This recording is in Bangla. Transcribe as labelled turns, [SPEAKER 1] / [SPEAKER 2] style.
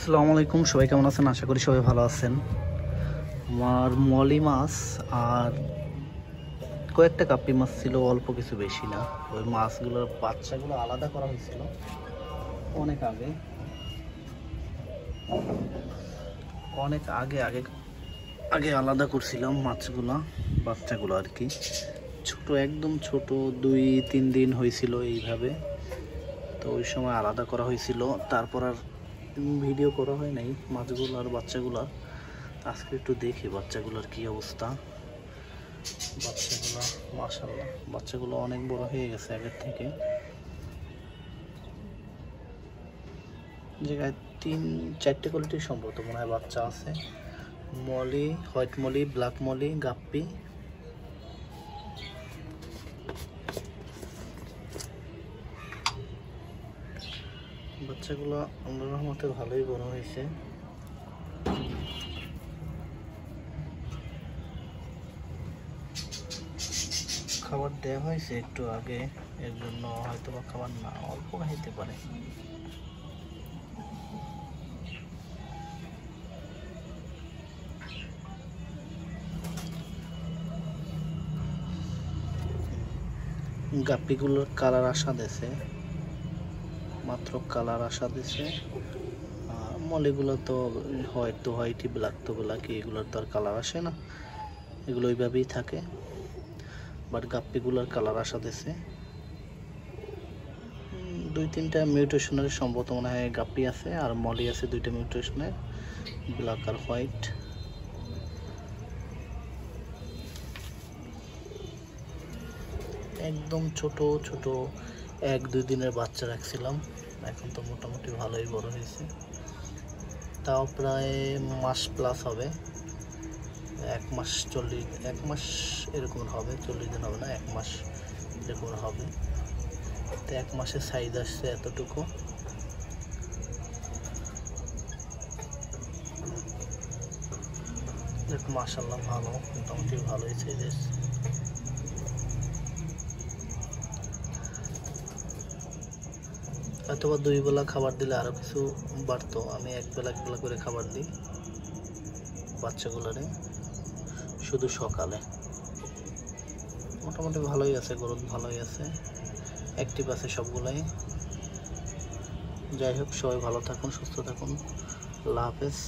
[SPEAKER 1] আসসালামু আলাইকুম, সবাই কেমন আছেন? আশা করি সবাই ভালো আছেন। আমার মলি মাছ আর কয়েকটা কাপ্পি মাছ ছিল, অল্প কিছু, বেশি না। ওই মাছগুলোর বাচ্চাগুলো আলাদা করা হয়েছিল অনেক আগে অনেক আগে আগে আগে আলাদা করছিলাম মাছগুলো, বাচ্চাগুলো আর কি। ছোট, একদম ছোট, 2-3 দিন হয়েছিল এইভাবে। তো ওই সময় আলাদা করা হয়েছিল, তারপর আর ভিডিও করা হয় নাই মাছগুলো আর বাচ্চাগুলো। আজকে একটু দেখি বাচ্চাগুলোর কি অবস্থা। বাচ্চাগুলো মাশাআল্লাহ, বাচ্চাগুলো অনেক বড় হয়ে গেছে আগের থেকে। জায়গায় 3-4টে কোয়ালিটির সম্ভবত মনে হয় বাচ্চা আছে। Molly, white molly, black molly, guppy. বাচ্চাগুলো আল্লাহর রহমতে ভালোই বড় হয়েছে। খাবার দেওয়া হয়েছে একটু আগে, এর জন্য হয়তো বা খাবার না অল্প খাইতে পারে। গাপ্পিগুলোর কালার আসা দিছে, মাত্র কালার আসা দিছে। আর মলিগুলো তো হোয়াইট তো হোয়াইটই, ব্ল্যাক তো ব্ল্যাকই, এগুলোর তো আর কালার আসে না, এগুলো ওইভাবেই থাকে। বাট গাপ্পিগুলোর কালার আসা দিছে। 2-3টা মিউটেশনের সম্ভবত মনে হয় গাপ্পি আছে, আর মলি আছে 2টা মিউটেশনের, ব্ল্যাক আর হোয়াইট। একদম ছোট ছোট 1-2 দিনের বাচ্চা রাখছিলাম, এখন তো মোটামুটি ভালোই বড় হয়েছে। তাও প্রায় মাস প্লাস হবে, 1 মাস 1 মাস এরকম হবে, 40 দিন হবে না, 1 মাস এরকম হবে। তো 1 মাসের সাইজ আসছে এতটুকু। দেখো মাশাআল্লাহ ভালো, মোটামুটি ভালোই সাইজ আসছে। হয়তো বা 2 বেলা খাবার দিলে আরও কিছু বাড়তো। আমি 1 বেলা করে খাবার দিই বাচ্চাগুলোরে, শুধু সকালে। মোটামুটি ভালোই আছে, গ্রোথ ভালোই আছে, অ্যাক্টিভ আছে সবগুলাই। যাই হোক, সবাই ভালো থাকুন, সুস্থ থাকুন, আল্লাহ হাফেজ।